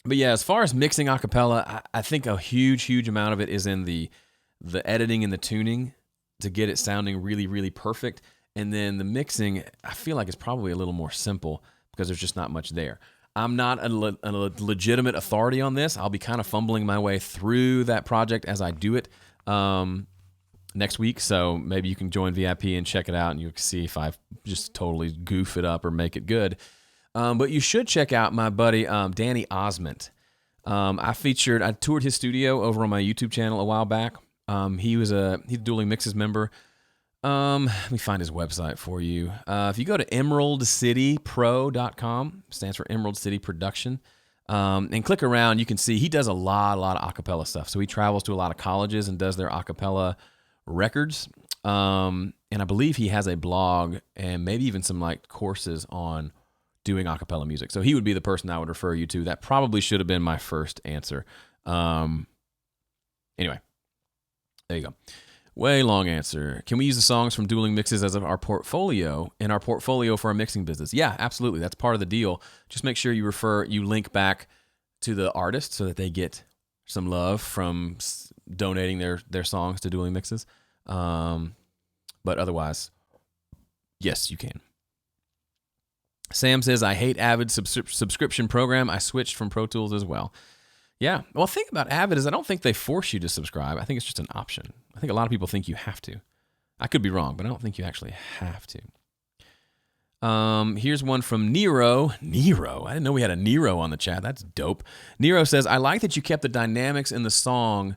yeah, as far as mixing a cappella, I think a huge amount of it is in the editing and the tuning to get it sounding really, really perfect. And then the mixing, I feel like it's probably a little more simple because there's just not much there. I'm not a legitimate authority on this. I'll be kind of fumbling my way through that project as I do it next week. So maybe you can join VIP and check it out, and you can see if I just totally goof it up or make it good. But you should check out my buddy Danny Osment. I toured his studio over on my YouTube channel a while back. He's a Dueling Mixes member. Let me find his website for you. If you go to emeraldcitypro.com, stands for Emerald City Production, and click around, you can see he does a lot of acapella stuff. So he travels to a lot of colleges and does their acapella records. And I believe he has a blog and maybe even some like courses on doing acapella music. So he would be the person I would refer you to. That probably should have been my first answer. Anyway, there you go. Way long answer. Can we use the songs from Dueling Mixes as our portfolio for our mixing business? Yeah, absolutely. That's part of the deal. Just make sure you link back to the artist so that they get some love from donating their songs to Dueling Mixes. But otherwise, yes, you can. Sam says, I hate Avid's subscription program. I switched from Pro Tools as well. Yeah. Well, the thing about Avid is I don't think they force you to subscribe. I think it's just an option. I think a lot of people think you have to. I could be wrong, but I don't think you actually have to. Here's one from Nero. Nero. I didn't know we had a Nero on the chat. That's dope. Nero says, I like that you kept the dynamics in the song,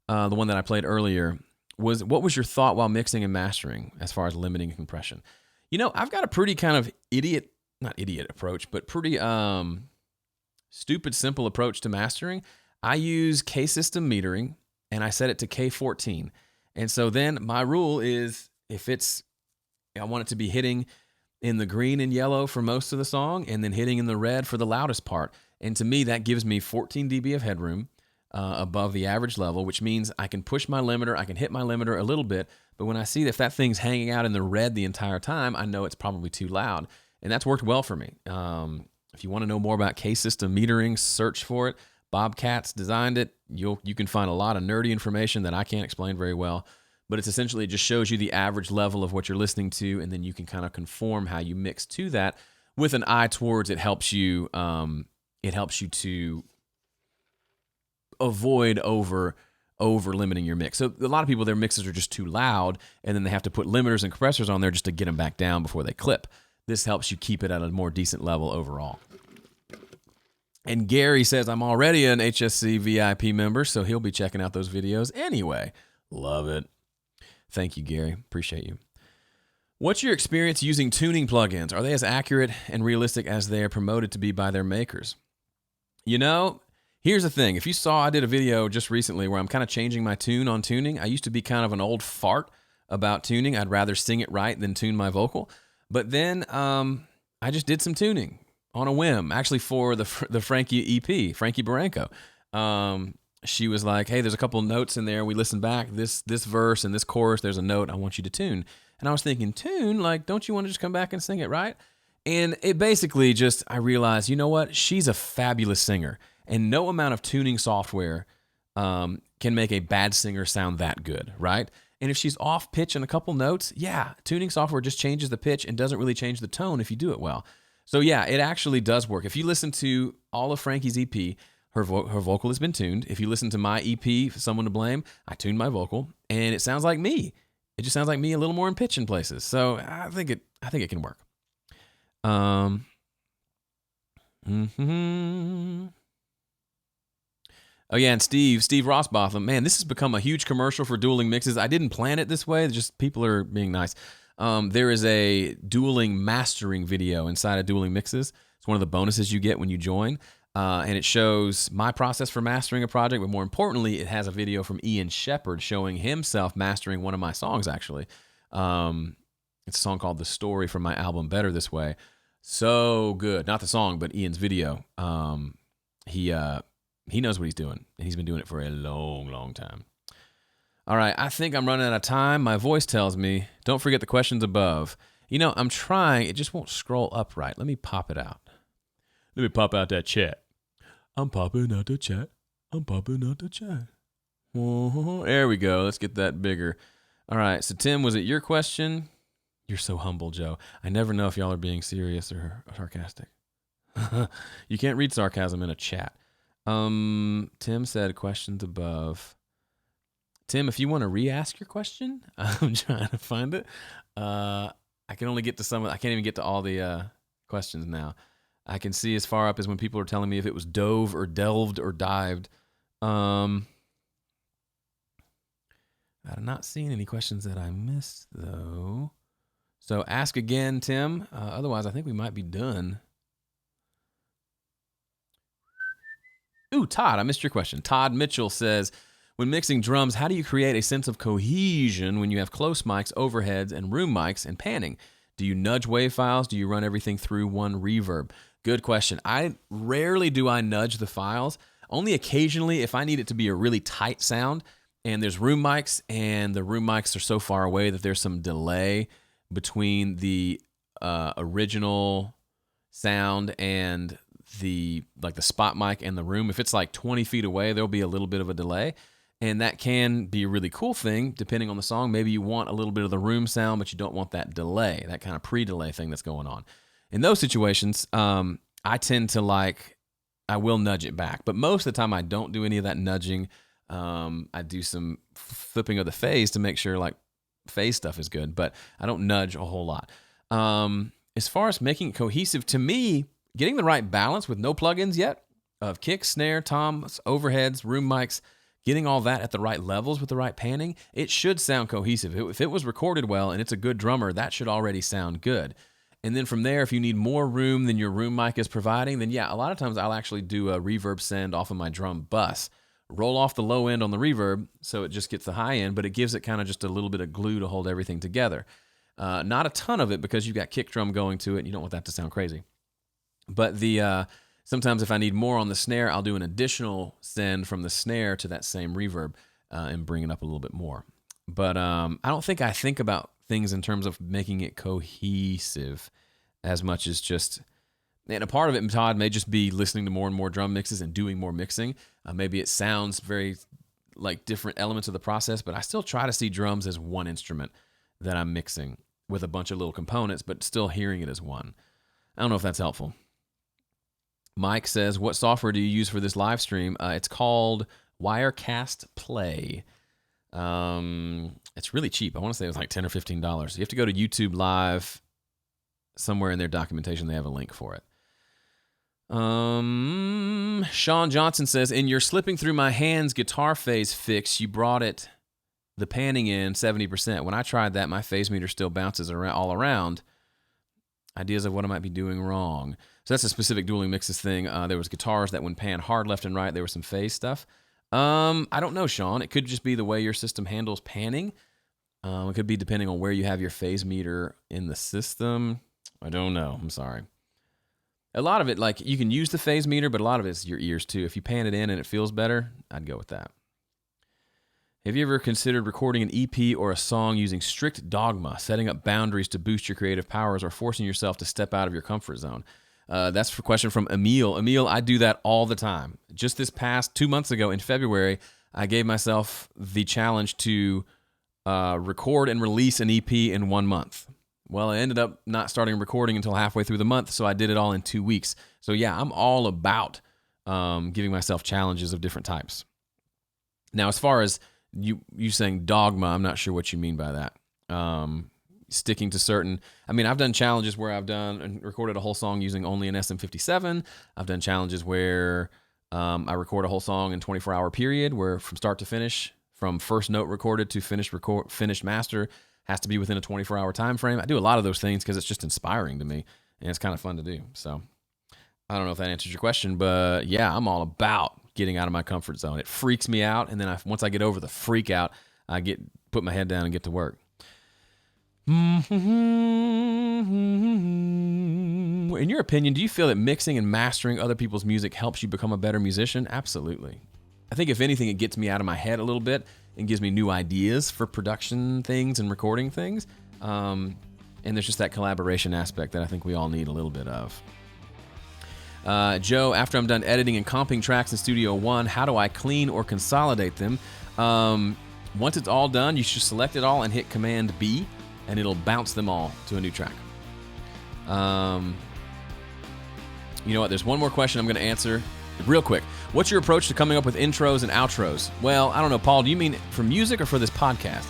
the one that I played earlier. What was your thought while mixing and mastering as far as limiting compression? I've got a pretty kind of not idiot approach, but pretty stupid, simple approach to mastering. I use K-system metering, and I set it to K14. And so then my rule is I want it to be hitting in the green and yellow for most of the song, and then hitting in the red for the loudest part. And to me, that gives me 14 dB of headroom above the average level, which means I can push my limiter, I can hit my limiter a little bit, but when I see if that thing's hanging out in the red the entire time, I know it's probably too loud. And that's worked well for me. If you want to know more about K-system metering, search for it. Bobcat's designed it. You can find a lot of nerdy information that I can't explain very well. But it's essentially, it just shows you the average level of what you're listening to, and then you can kind of conform how you mix to that with an eye towards it helps you to avoid over limiting your mix. So a lot of people, their mixes are just too loud, and then they have to put limiters and compressors on there just to get them back down before they clip. This helps you keep it at a more decent level overall. And Gary says, I'm already an HSC VIP member, so he'll be checking out those videos anyway. Love it. Thank you, Gary. Appreciate you. What's your experience using tuning plugins? Are they as accurate and realistic as they are promoted to be by their makers? Here's the thing. If you saw, I did a video just recently where I'm kind of changing my tune on tuning. I used to be kind of an old fart about tuning. I'd rather sing it right than tune my vocal. But then I just did some tuning on a whim, actually for the Frankie EP, Frankie Barranco. She was like, hey, there's a couple notes in there. We listened back. This verse and this chorus, there's a note I want you to tune. And I was thinking, tune? Like, don't you want to just come back and sing it, right? And it basically I realized, you know what? She's a fabulous singer. And no amount of tuning software can make a bad singer sound that good, right? And if she's off pitch in a couple notes, yeah, tuning software just changes the pitch and doesn't really change the tone if you do it well. So yeah, it actually does work. If you listen to all of Frankie's EP, her vocal has been tuned. If you listen to my EP, Someone to Blame, I tuned my vocal, and it sounds like me. It just sounds like me a little more in pitch in places. So I think it can work. Oh yeah, and Steve Rossbotham, man, this has become a huge commercial for dueling mixes. I didn't plan it this way. Just people are being nice. There is a dueling mastering video inside of Dueling Mixes. It's one of the bonuses you get when you join. And it shows my process for mastering a project, but more importantly, it has a video from Ian Shepherd showing himself mastering one of my songs, actually. It's a song called The Story from my album Better This Way. So good. Not the song, but Ian's video. He knows what he's doing, and he's been doing it for a long, long time. All right, I think I'm running out of time. My voice tells me, don't forget the questions above. I'm trying. It just won't scroll up right. Let me pop it out. Let me pop out that chat. I'm popping out the chat. There we go. Let's get that bigger. All right. So, Tim, was it your question? You're so humble, Joe. I never know if y'all are being serious or sarcastic. You can't read sarcasm in a chat. Tim said questions above. Tim, if you want to re-ask your question, I'm trying to find it. I can only get to some. I can't even get to all the questions now. I can see as far up as when people are telling me if it was dove or delved or dived. I'm not seeing any questions that I missed, though. So ask again, Tim. Otherwise, I think we might be done. Ooh, Todd, I missed your question. Todd Mitchell says, when mixing drums, how do you create a sense of cohesion when you have close mics, overheads, and room mics and panning? Do you nudge wave files? Do you run everything through one reverb? Good question. Rarely do I nudge the files. Only occasionally if I need it to be a really tight sound and there's room mics and the room mics are so far away that there's some delay between the original sound and the spot mic and the room. If it's like 20 feet away, there'll be a little bit of a delay. And that can be a really cool thing depending on the song. Maybe you want a little bit of the room sound, but you don't want that delay, that kind of pre-delay thing that's going on. In those situations, I tend to I will nudge it back. But most of the time I don't do any of that nudging. I do some flipping of the phase to make sure phase stuff is good, but I don't nudge a whole lot. As far as making it cohesive, to me, getting the right balance with no plugins yet of kick, snare, toms, overheads, room mics, getting all that at the right levels with the right panning, it should sound cohesive. If it was recorded well and it's a good drummer, that should already sound good. And then from there, if you need more room than your room mic is providing, then yeah, a lot of times I'll actually do a reverb send off of my drum bus, roll off the low end on the reverb so it just gets the high end, but it gives it kind of just a little bit of glue to hold everything together. Not a ton of it because you've got kick drum going to it and you don't want that to sound crazy. But sometimes if I need more on the snare, I'll do an additional send from the snare to that same reverb and bring it up a little bit more. But I don't think I think about things in terms of making it cohesive as much as just, and a part of it, Todd, may just be listening to more and more drum mixes and doing more mixing. Maybe it sounds very like different elements of the process, but I still try to see drums as one instrument that I'm mixing with a bunch of little components, but still hearing it as one. I don't know if that's helpful. Mike says, what software do you use for this live stream? It's called Wirecast Play. It's really cheap. I want to say it was like $10 or $15. You have to go to YouTube Live. Somewhere in their documentation, they have a link for it. Sean Johnson says, in your slipping through my hands guitar phase fix, you brought the panning in 70%. When I tried that, my phase meter still bounces all around. Ideas of what I might be doing wrong. So that's a specific dueling mixes thing. There was guitars that when pan hard left and right, there was some phase stuff. I don't know, Sean. It could just be the way your system handles panning. It could be depending on where you have your phase meter in the system. I don't know. I'm sorry. A lot of it, like, you can use the phase meter, but a lot of it's your ears too. If you pan it in and it feels better, I'd go with that. Have you ever considered recording an EP or a song using strict dogma, setting up boundaries to boost your creative powers, or forcing yourself to step out of your comfort zone? That's a question from Emil. Emil, I do that all the time. Just this past 2 months ago in February, I gave myself the challenge to record and release an EP in 1 month. Well, I ended up not starting recording until halfway through the month, so I did it all in 2 weeks. So yeah, I'm all about giving myself challenges of different types. Now, as far as you saying dogma, I'm not sure what you mean by that. Sticking to certain, I mean, I've done challenges where I've done and recorded a whole song using only an SM57. I've done challenges where I record a whole song in 24-hour period, where from start to finish, from first note recorded to finished master, has to be within a 24-hour time frame. I do a lot of those things because it's just inspiring to me, and it's kind of fun to do. So I don't know if that answers your question, but yeah, I'm all about getting out of my comfort zone. It freaks me out, and then once I get over the freak out, I put my head down and get to work. In your opinion, do you feel that mixing and mastering other people's music helps you become a better musician? Absolutely. I think if anything, it gets me out of my head a little bit and gives me new ideas for production things and recording things. And there's just that collaboration aspect that I think we all need a little bit of. Joe, after I'm done editing and comping tracks in Studio One, how do I clean or consolidate them? Once it's all done, you should select it all and hit Command B, and it'll bounce them all to a new track. You know what? There's one more question I'm going to answer real quick. What's your approach to coming up with intros and outros? Well, I don't know, Paul, do you mean for music or for this podcast?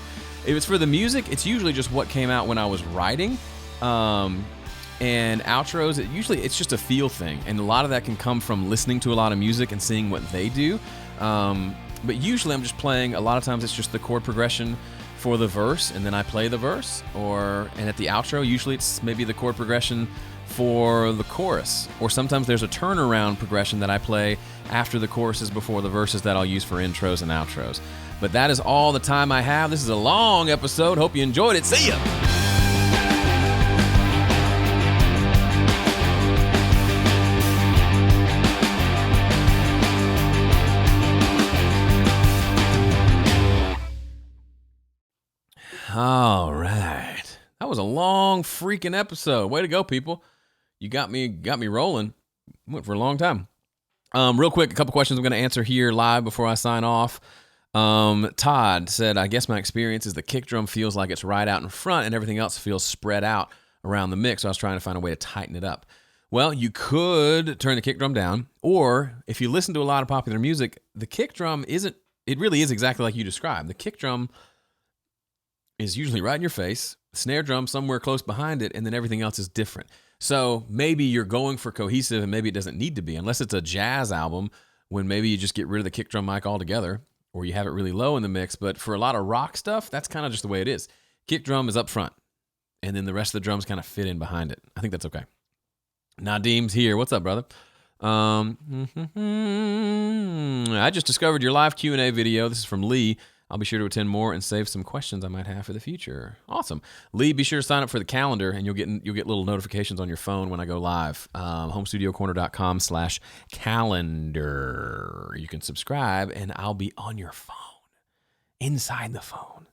If it's for the music, it's usually just what came out when I was writing. And outros, it's just a feel thing. And a lot of that can come from listening to a lot of music and seeing what they do. But usually I'm just playing, a lot of times it's just the chord progression for the verse, and then I play the verse. And at the outro, usually it's maybe the chord progression for the chorus. Or sometimes there's a turnaround progression that I play after the choruses before the verses that I'll use for intros and outros. But that is all the time I have. This is a long episode. Hope you enjoyed it. See ya! All right. That was a long freaking episode. Way to go, people. You got me rolling. Went for a long time. Real quick, a couple questions I'm going to answer here live before I sign off. Todd said, I guess my experience is the kick drum feels like it's right out in front and everything else feels spread out around the mix. So I was trying to find a way to tighten it up. Well, you could turn the kick drum down, or if you listen to a lot of popular music, the kick drum it really is exactly like you described. The kick drum is usually right in your face, snare drum somewhere close behind it, and then everything else is different. So maybe you're going for cohesive and maybe it doesn't need to be, unless it's a jazz album when maybe you just get rid of the kick drum mic altogether or you have it really low in the mix. But for a lot of rock stuff, that's kind of just the way it is. Kick drum is up front and then the rest of the drums kind of fit in behind it. I think that's okay. Nadim's here. What's up, brother? I just discovered your live Q&A video. This is from Lee. I'll be sure to attend more and save some questions I might have for the future. Awesome. Lee, be sure to sign up for the calendar, and you'll get little notifications on your phone when I go live. homestudiocorner.com/calendar. You can subscribe, and I'll be on your phone, inside the phone.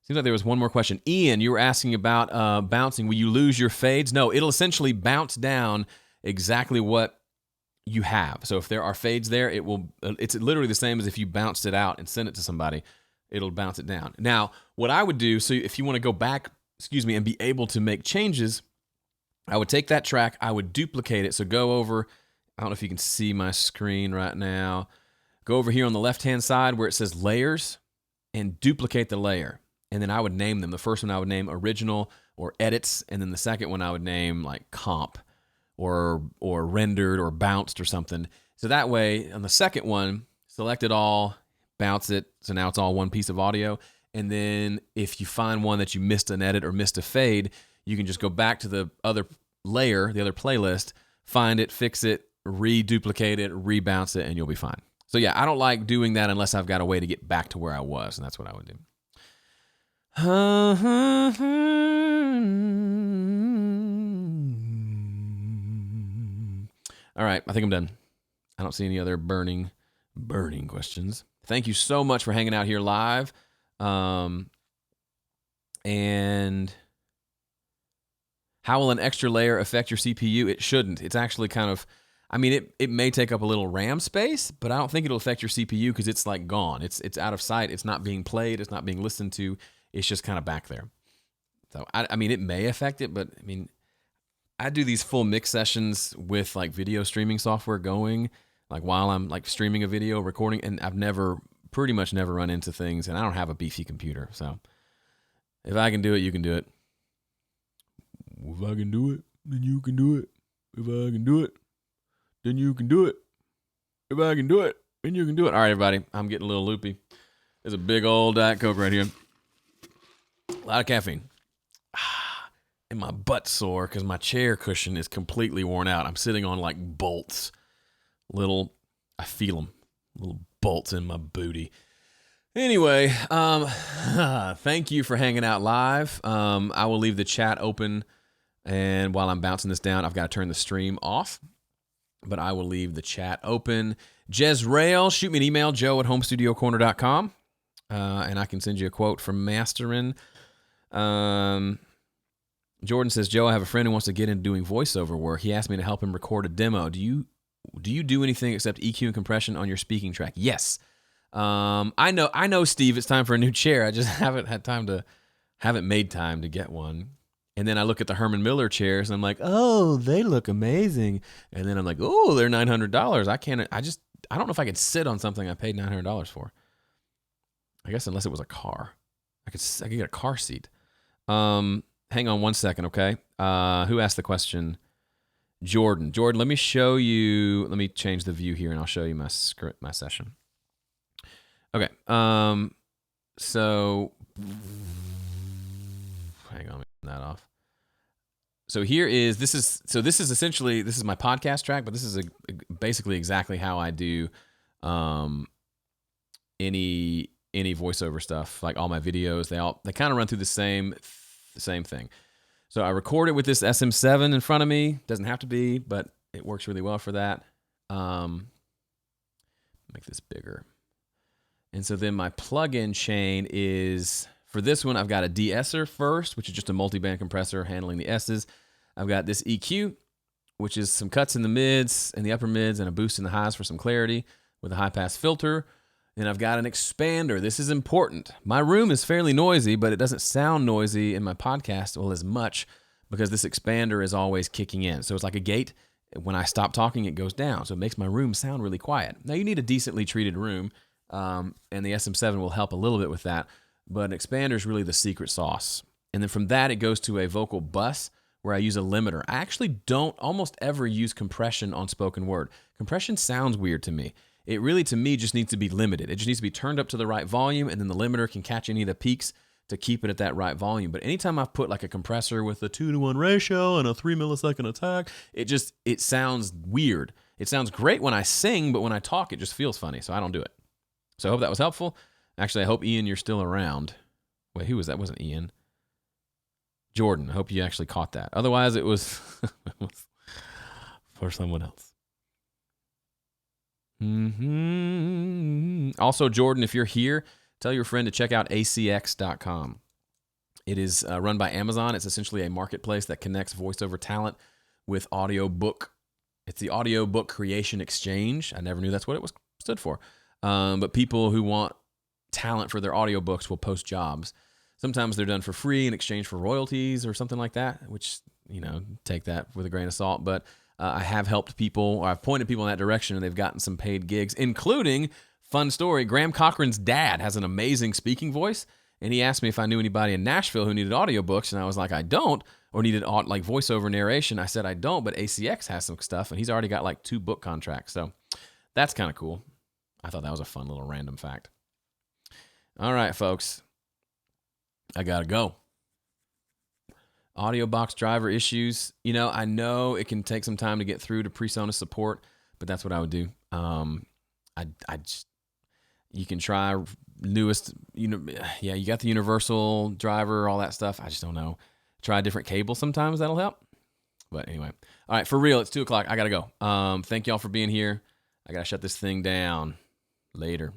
Seems like there was one more question. Ian, you were asking about bouncing. Will you lose your fades? No, it'll essentially bounce down exactly what you have. So if there are fades there, it's literally the same as if you bounced it out and sent it to somebody. It'll bounce it down. Now, what I would do, so if you want to go back, and be able to make changes, I would take that track, I would duplicate it. So go over, I don't know if you can see my screen right now. Go over here on the left-hand side where it says layers and duplicate the layer. And then I would name them. The first one I would name original or edits, and then the second one I would name like comp or rendered or bounced or something. So that way, on the second one, select it all, bounce it, so now it's all one piece of audio. And then if you find one that you missed an edit or missed a fade, you can just go back to the other layer, the other playlist, find it, fix it, reduplicate it, rebounce it, and you'll be fine. So yeah, I don't like doing that unless I've got a way to get back to where I was, and that's what I would do. All right, I think I'm done. I don't see any other burning questions. Thank you so much for hanging out here live. And how will an extra layer affect your CPU? It shouldn't. It's actually kind of, it may take up a little RAM space, but I don't think it'll affect your CPU because it's like gone. It's out of sight. It's not being played. It's not being listened to. It's just kind of back there. So, it may affect it, but I do these full mix sessions with like video streaming software going, like while I'm like streaming a video, recording, and I've pretty much never run into things, and I don't have a beefy computer. So if I can do it, you can do it. If I can do it, then you can do it. If I can do it, then you can do it. If I can do it, then you can do it. All right, everybody, I'm getting a little loopy. There's a big old Diet Coke right here. A lot of caffeine. And my butt's sore because my chair cushion is completely worn out. I'm sitting on like bolts. I feel them. Little bolts in my booty. Anyway, thank you for hanging out live. I will leave the chat open, and while I'm bouncing this down, I've got to turn the stream off, but I will leave the chat open. Jezrael, shoot me an email, joe@homestudiocorner.com, and I can send you a quote from Mastering. Jordan says, Joe, I have a friend who wants to get into doing voiceover work. He asked me to help him record a demo. Do you do anything except EQ and compression on your speaking track? Yes. I know, Steve, it's time for a new chair. I just haven't made time to get one. And then I look at the Herman Miller chairs and I'm like, oh, they look amazing. And then I'm like, oh, they're $900. I don't know if I could sit on something I paid $900 for. I guess unless it was a car. I could get a car seat. Hang on one second, okay? Who asked the question? Jordan, let me show you. Let me change the view here, and I'll show you my script, my session. Okay. So hang on, turn that off. So this is essentially my podcast track, but this is basically exactly how I do any voiceover stuff. Like all my videos, they kind of run through the same thing. So I record it with this SM7 in front of me. Doesn't have to be, but it works really well for that. Make this bigger. And so then my plug-in chain is, for this one, I've got a de-esser first, which is just a multi-band compressor handling the S's. I've got this EQ, which is some cuts in the mids and the upper mids and a boost in the highs for some clarity with a high-pass filter. And I've got an expander. This is important. My room is fairly noisy, but it doesn't sound noisy in my podcast as much because this expander is always kicking in. So it's like a gate. When I stop talking, it goes down. So it makes my room sound really quiet. Now, you need a decently treated room, and the SM7 will help a little bit with that. but an expander is really the secret sauce. And then from that, it goes to a vocal bus where I use a limiter. I actually don't almost ever use compression on spoken word. Compression sounds weird to me. It really, to me, just needs to be limited. It just needs to be turned up to the right volume, and then the limiter can catch any of the peaks to keep it at that right volume. But anytime I've put like a compressor with a 2-to-1 ratio and a 3 millisecond attack, it sounds weird. It sounds great when I sing, but when I talk, it just feels funny. So I don't do it. So I hope that was helpful. Actually, I hope, Ian, you're still around. Wait, who was that? It wasn't Ian. Jordan. I hope you actually caught that. Otherwise, it was for someone else. Also, Jordan, if you're here, tell your friend to check out acx.com. It is run by Amazon. It's essentially a marketplace that connects voiceover talent with audiobook. It's the audiobook creation exchange. I never knew that's what it stood for. But people who want talent for their audiobooks will post jobs. Sometimes they're done for free in exchange for royalties or something like that, which, take that with a grain of salt. But I have helped people, or I've pointed people in that direction, and they've gotten some paid gigs, including, fun story, Graham Cochran's dad has an amazing speaking voice, and he asked me if I knew anybody in Nashville who needed audiobooks, and I was like, I don't, or needed like voiceover narration. I said, I don't, but ACX has some stuff, and he's already got like 2 book contracts, so that's kind of cool. I thought that was a fun little random fact. All right, folks, I gotta go. Audio box driver issues. I know it can take some time to get through to PreSonus support, but that's what I would do. You can try newest, you got the universal driver, all that stuff. I just don't know. Try a different cable sometimes. That'll help. But anyway, all right, for real, it's 2:00. I gotta go. Thank y'all for being here. I gotta shut this thing down. Later.